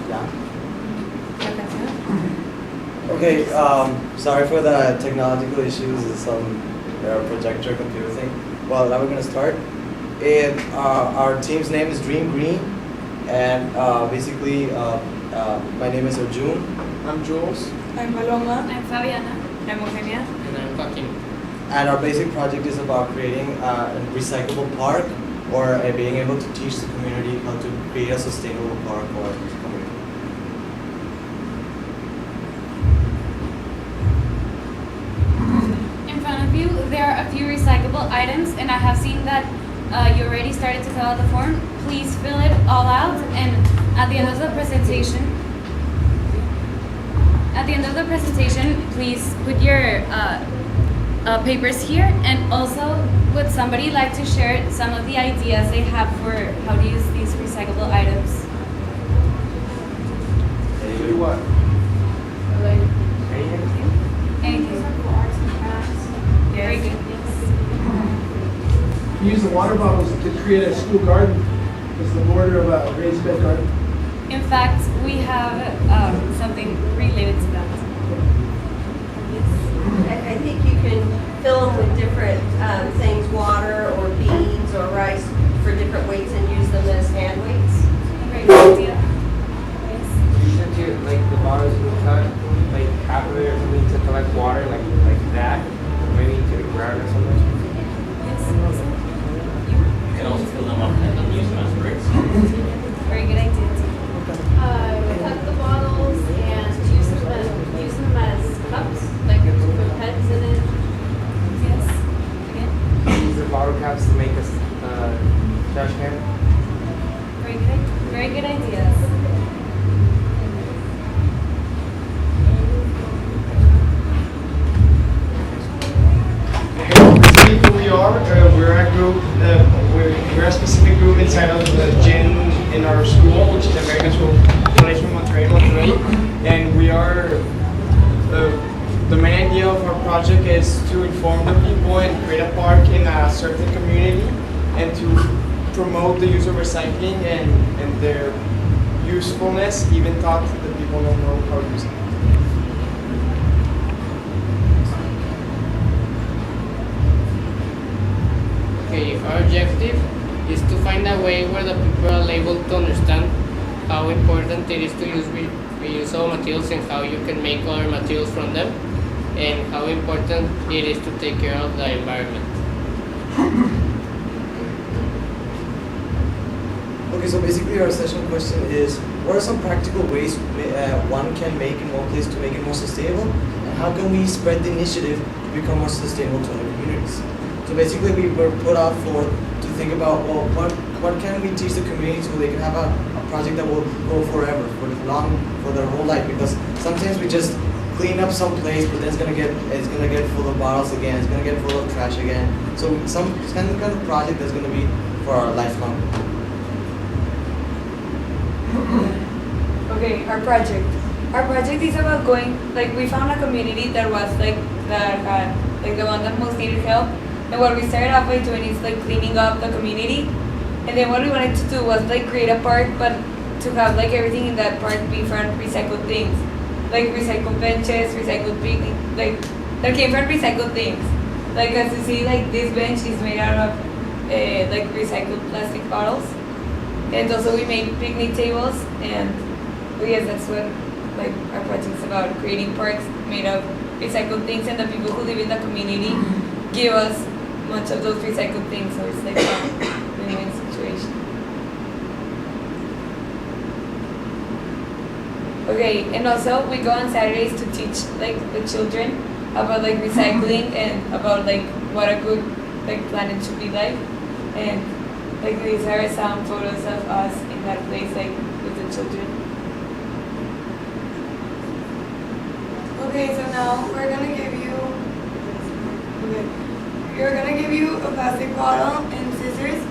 Yeah. Okay, sorry for the technological issues, some projector computer thing. Well, now we're gonna start. And our team's name is Dream Green, and basically, my name is Arjun. I'm Jules. I'm Paloma. I'm Fabiana. I'm Eugenia. And I'm Joaquin. And our basic project is about creating a recyclable park, or being able to teach the community how to create a sustainable park or community. In front of you, there are a few recyclable items, and I have seen that you already started to fill out the form. Please fill it all out, and at the end of the presentation, please put your papers here, and also would somebody like to share some of the ideas they have for how to use these recyclable items? Do what? Anything? Very good. We use the water bottles to create a school garden. It's the border of a raised bed garden. In fact, we have something related to that. I think you can fill them with different things, water or beans or rice for different weights and use them as hand weights. Very good idea. Yes. Since you like the bottles you cut like half of it or something to collect water like that, maybe to the ground or something. Yes. You can also fill them up and use them as bricks. Very good idea. Cut the bottles and use them as cups, like to put pets in it. Yes. Again. Use the bottle caps to make a trash can. Very good ideas. Who we are, we're a group, we're a specific group inside of the GIN in our school, which is American School College from Monterrey, and we are, the main idea of our project is to inform the people and create a park in a certain community and to promote the use of recycling and their usefulness, even though the people don't know how to use it. Okay, our objective is to find a way where the people are able to understand how important it is to use reusable materials and how you can make other materials from them, and how important it is to take care of the environment. Okay, so basically our session question is, what are some practical ways one can make in one place to make it more sustainable? And how can we spread the initiative to become more sustainable to other communities? So basically we were put out to think about, well, what can we teach the community so they can have a project that will go forever, for their whole life? Because sometimes we just clean up some place, but then it's gonna get full of bottles again, it's gonna get full of trash again. So some kind of project that's gonna be for our lifelong. Okay, our project. Our project is about going, like, we found a community that was that had the one that most needed help. And what we started off by doing is like cleaning up the community. And then what we wanted to do was like create a park, but to have like everything in that park be from recycled things. Like recycled benches, recycled picnic, like that came from recycled things. Like as you see, like this bench is made out of like recycled plastic bottles. And also we made picnic tables, and yes, that's what like our project is about, creating parks made of recycled things, and the people who live in the community give us much of those recycled things, so it's like a win-win situation. Okay, and also we go on Saturdays to teach like the children about like recycling and about like what a good like planet should be like, and like these are some photos of us in that place like with the children. Okay, so now we're gonna give you a plastic bottle and scissors,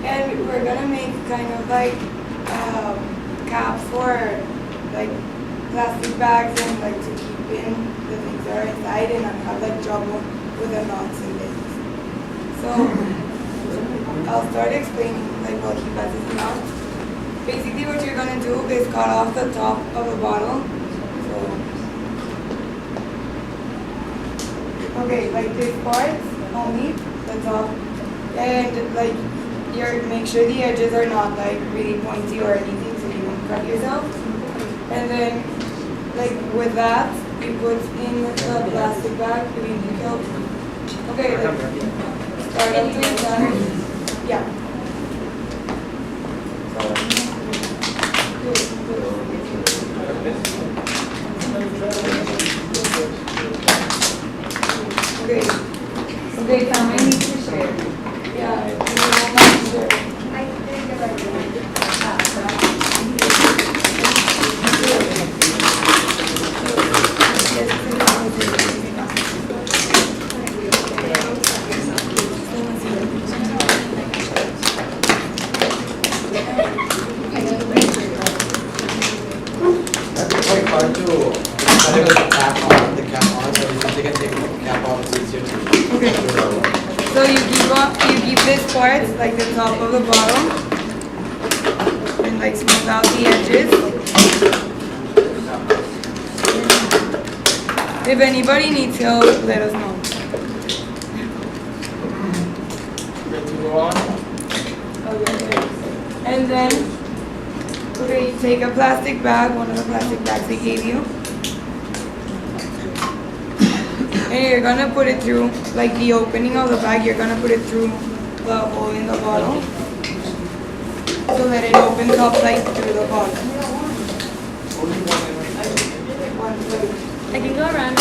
and we're gonna make kind of like caps for like plastic bags and like to keep in the things that are inside and not have like trouble with the knots and things. So I'll start explaining like what he passes me out. basically what you're gonna do is cut off the top of the bottle. So, okay, like this part only, the top, and like make sure the edges are not like really pointy or anything, so you don't cut yourself. And then, like with that, you put in the plastic bag. Okay, like, start up to the side. Yeah. Okay. Okay, Tom, I need to share. Yeah, you don't mind to share. It's quite hard to cut it with the cap on, so if you can take the cap off, it's easier to do that way. So you keep this part, like the top of the bottle, and like smooth out the edges. If anybody needs help, let us know. Good to go on. Okay. And then, okay, you take a plastic bag, one of the plastic bags they gave you. And you're gonna put it through, like the opening of the bag, you're gonna put it through the hole in the bottle. So that it opens up like through the bottle. I can go around.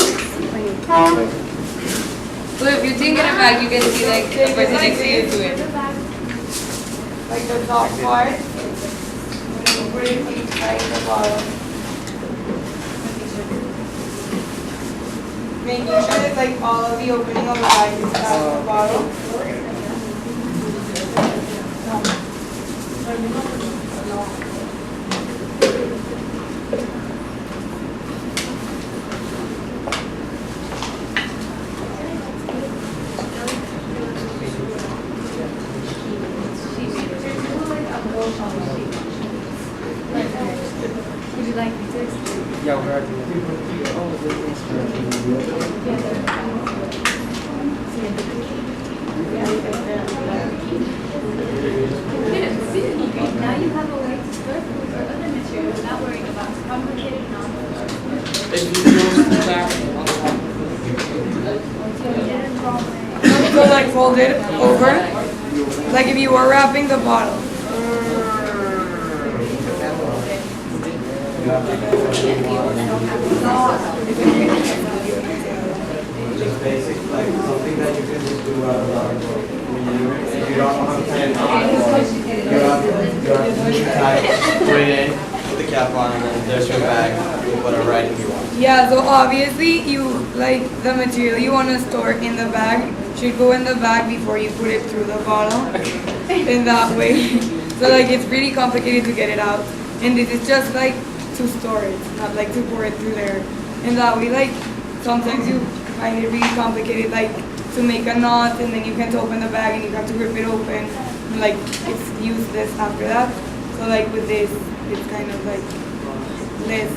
So if you think in a bag, you can see like the person next to you do it. Like the top part, and you put it inside the bottle. Making sure that like all of the opening of the bag is out of the bottle. Would you like me to explain? Yeah, we're doing Now you have a way to store food or other materials without worrying about complicated So like fold it over, like if you were wrapping the bottle. Just basic, like something that you can just do out of if you don't know how to tie it on, you put it in, put the cap on, and then there's your bag with whatever item you want. Yeah, so obviously you like the material you want to store in the bag should go in the bag before you put it through the bottle in that way. So like it's really complicated to get it out, and this is just like to store it, not like to pour it through there. And that way, like sometimes you find it really complicated, like to make a knot, and then you can't open the bag and you have to rip it open, and like it's useless after that. So like with this, it's kind of like less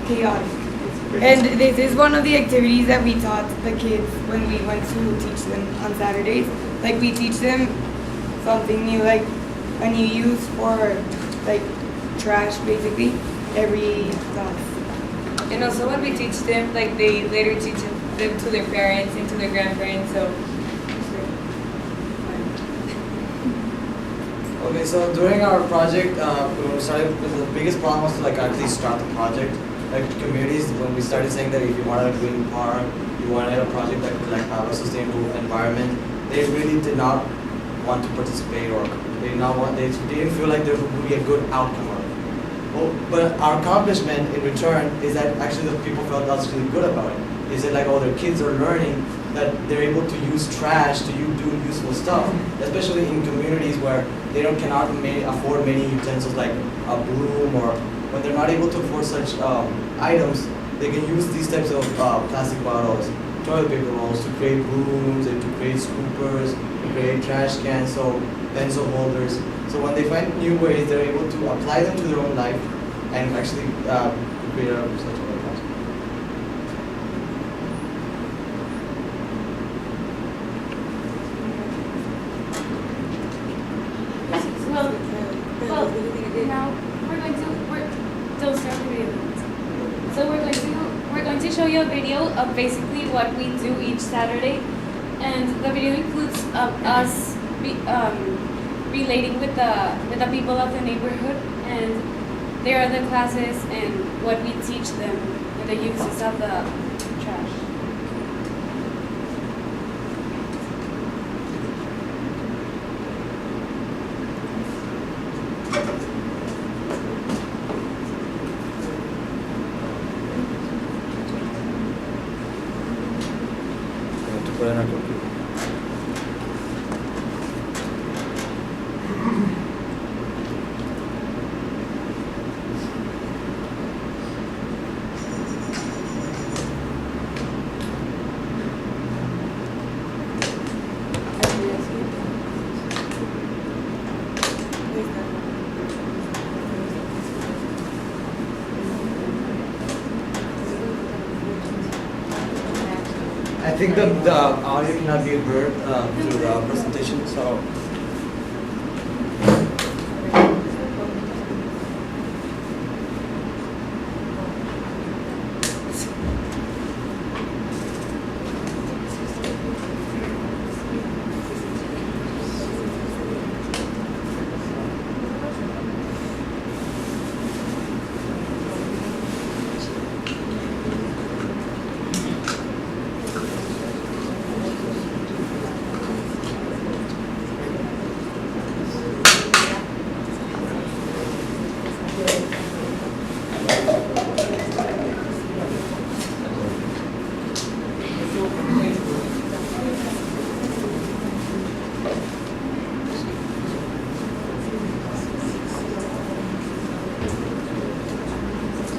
chaotic. And this is one of the activities that we taught the kids when we went to teach them on Saturdays. Like we teach them something new, like a new use for like trash basically every class. And also when we teach them, like they later teach them to their parents and to their grandparents. So Okay, so during our project, we started, the biggest problem was to like actually start the project. Like communities, when we started saying that if you wanted a green park, you wanted a project that could like have a sustainable environment, they really did not want to participate, or they did not want, they didn't feel like there would be a good outcome of it. Well, but our accomplishment in return is that actually the people felt that's really good about it. They said like, oh, their kids are learning that they're able to use trash to do useful stuff, especially in communities where they cannot afford many utensils like a broom, or when they're not able to afford such items, they can use these types of plastic bottles, toilet paper rolls to create brooms and to create scoopers, to create trash cans, so pencil holders. So when they find new ways, they're able to apply them to their own life and actually create a recyclable plastic. Well, now we're don't start the video. So we're going to show you a video of basically what we do each Saturday, and the video includes us relating with the people of the neighborhood, and there are the classes and what we teach them with the uses of the trash. Put in our computer. I think the audio cannot be heard through the presentation, so.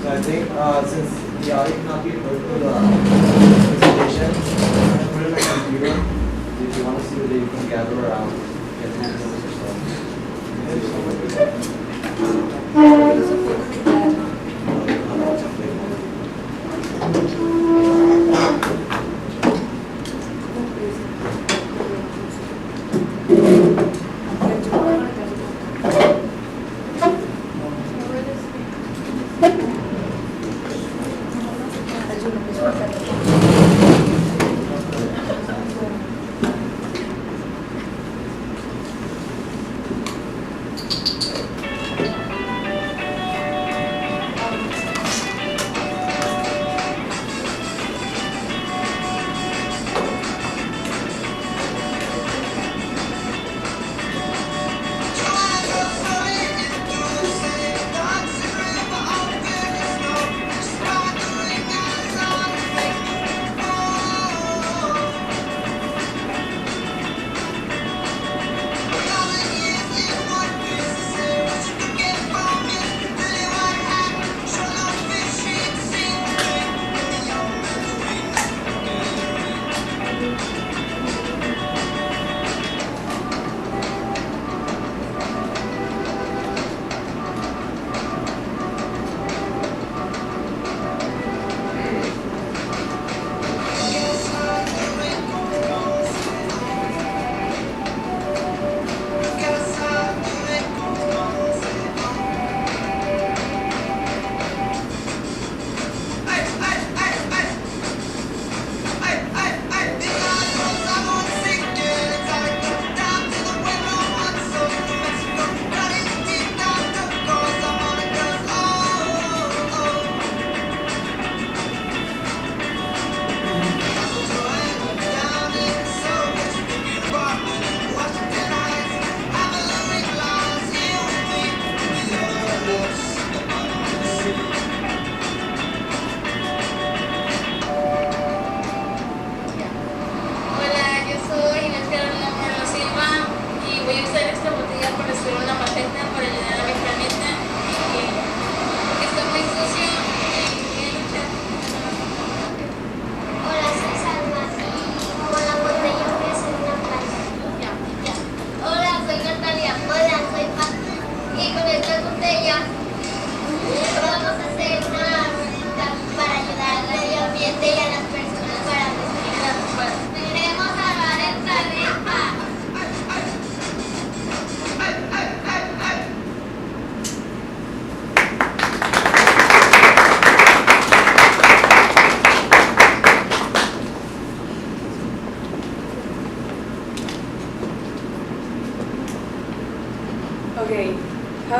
So I think since the audio cannot be heard through the presentation, I'm going to put it in my computer. If you want to see what you can gather around, get the notes or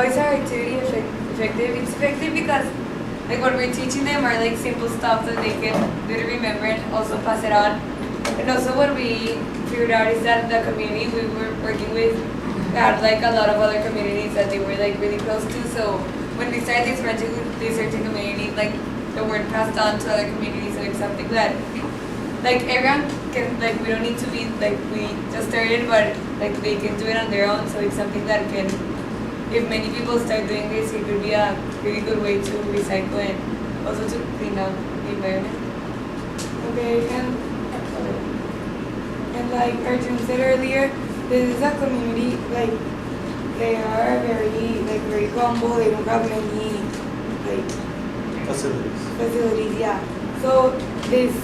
is our activity effective? It's effective because like what we're teaching them are like simple stuff that they can really remember and also pass it on. And also what we figured out is that the community we were working with had like a lot of other communities that they were like really close to. So when we started this project with this certain community, like the word passed on to other communities, so it's something that like everyone can, like we don't need to be like we just started, but like they can do it on their own. So it's something that can, if many people start doing this, it could be a really good way to recycle and also to clean up the environment. Okay, and like Arjun said earlier, this is a community, like they are very humble, they don't have many like facilities, yeah. So these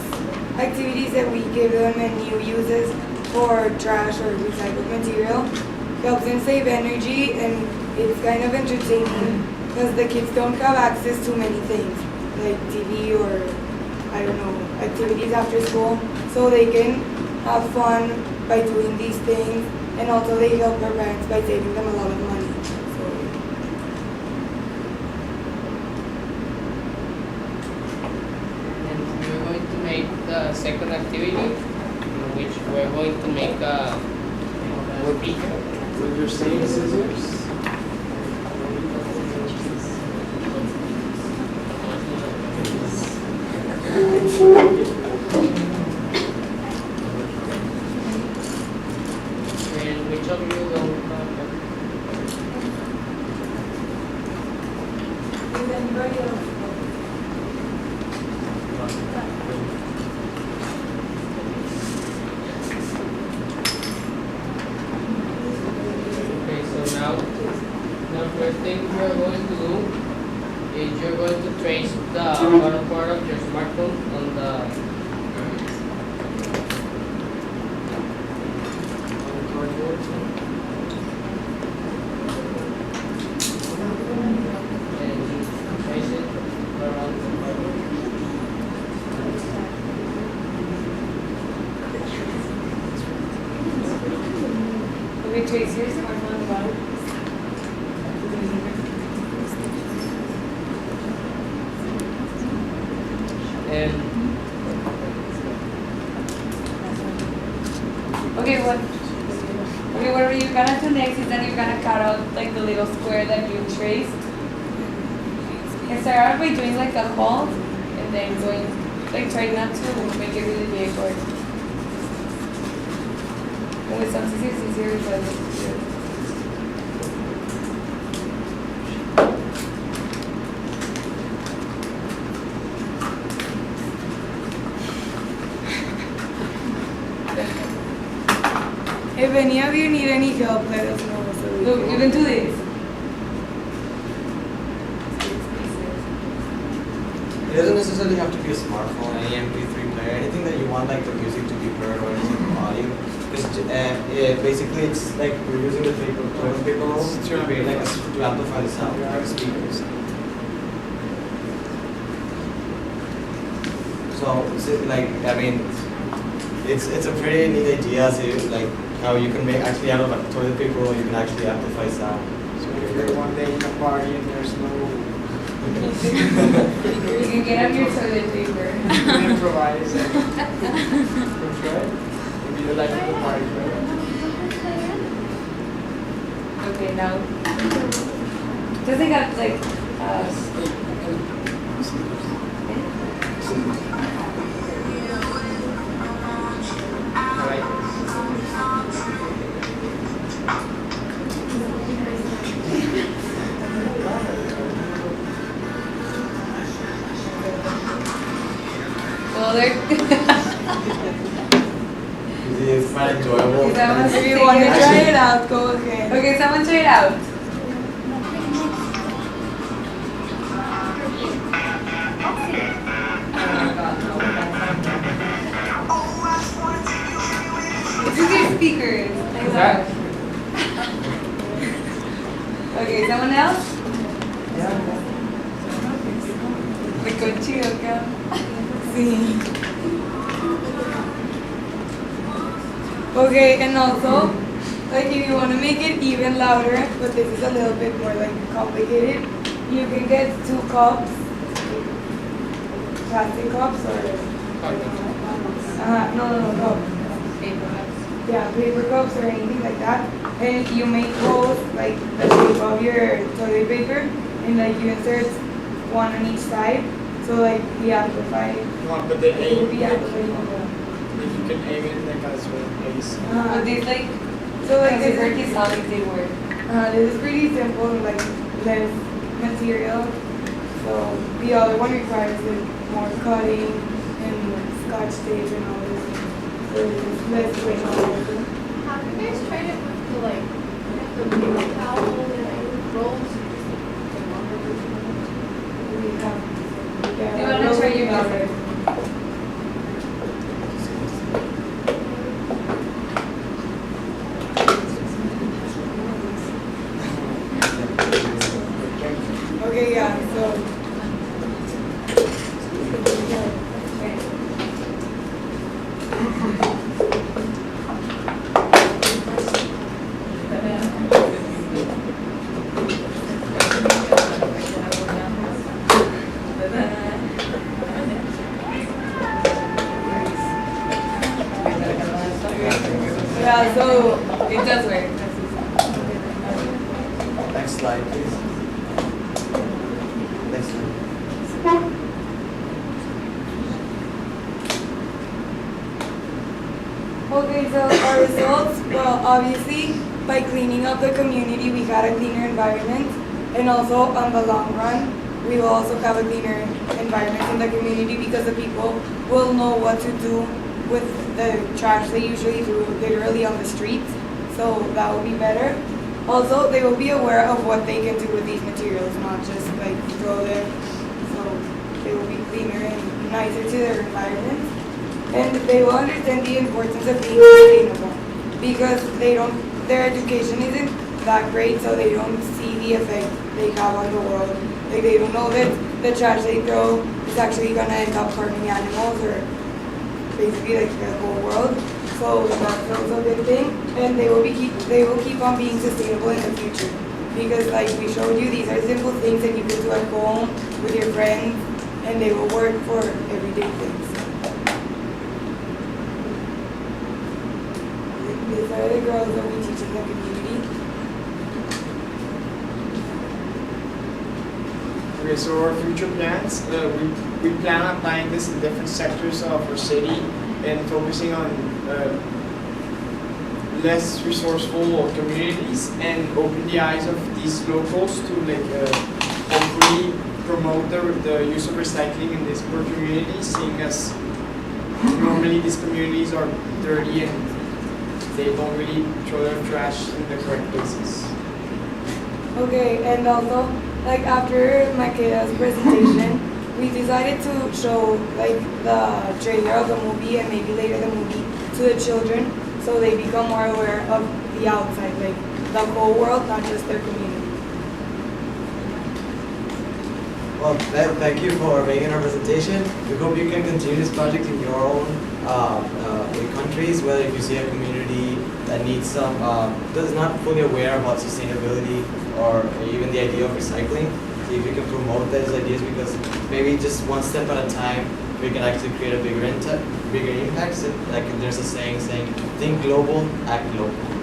activities that we give them and new uses for trash or recycled material helps them save energy, and it's kind of entertaining because the kids don't have access to many things like TV or I don't know, activities after school, so they can have fun by doing these things, and also they help their parents by saving them a lot of money. And we're going to make the second activity, in which we're going to make a whoopee. With your same scissors. And which of you don't Is anybody else? Okay, so now the first thing you're going to do is you're going to trace the bottom part of your smartphone on the cardboard. And trace it around the cardboard. We trace your smartphone on the bottom. And Okay, what you're gonna do next is that you're gonna cut out like the little square that you traced. And start out by doing like a hole and then going like try not to make it really big or and with some scissors it's easier because If any of you need any help, let us know. So we look, you can do this. It doesn't necessarily have to be a smartphone, any MP3 player, anything that you want like the music to be heard or anything from audio. Because basically it's like we're using the toilet paper rolls to create like to amplify the sound like speakers. So like I mean, it's a pretty neat idea. So like how you can make actually out of a toilet paper roll you can actually amplify sound. So if you're one day in a party and there's no You can get up your toilet paper. you can improvise it. That's right. Maybe you like the party, right? Okay, now just think of like I like this. well there It's quite enjoyable. Someone If you take want to it. try it out, go ahead. Okay, someone try it out. This is your speakers. That- Okay, someone else? Yeah. The cochino girl. Sí. Okay, and also, like if you want to make it even louder, but this is a little bit more like complicated, you can get 2 cups, plastic cups or no. Yeah, paper cups or anything like that. And you make holes like the shape of your toilet paper, and like you insert one on each side. So like the amplifier. You want to put the It will aim, be amplified. if you can aim it like as well, please. But these like, So like this consider is, these how they work. this is pretty simple, like less material. So the other one requires like more cutting and scotch tape and all this. So it's less weight on it. Have you guys tried it with the like the paper towel and rolls? We have. Do you want to try your method? Okay, yeah, so. Yeah, so It does work. Next slide, please. Next slide. okay, so our results, well, obviously, by cleaning up the community, we got a cleaner environment, and also on the long run, we will also have a cleaner environment in the community because the people will know what to do with the trash they usually do literally on the streets, so that will be better. Also, they will be aware of what they can do with these materials, not just like throw them, so they will be cleaner and nicer to their environment. And they will understand the importance of being sustainable because their education isn't that great, so they don't see the effect they have on the world. Like they don't know that the trash they throw is actually gonna end up harming animals or basically like the whole world. So that's also a good thing. And they will keep on being sustainable in the future. Because like we showed you, these are simple things that you can do at home with your friends and they will work for everyday things. These are the girls that we teach in the community. Okay, so our future plans, we plan on applying this in different sectors of our city and focusing on less resourceful communities and open the eyes of these locals to hopefully promote the use of recycling in these poor communities, seeing as normally these communities are dirty and they don't really throw their trash in the correct places. Okay, and also, like after Makeda's presentation, we decided to show like the trailer of the movie and maybe later the movie to the children so they become more aware of the outside, like the whole world, not just their community. Well, thank you for making our presentation. We hope you can continue this project in your own countries, whether if you see a community that needs some, that is not fully aware about sustainability or even the idea of recycling. See if you can promote those ideas because maybe just one step at a time, we can actually create a bigger impact. Like there's a saying, think global, act local.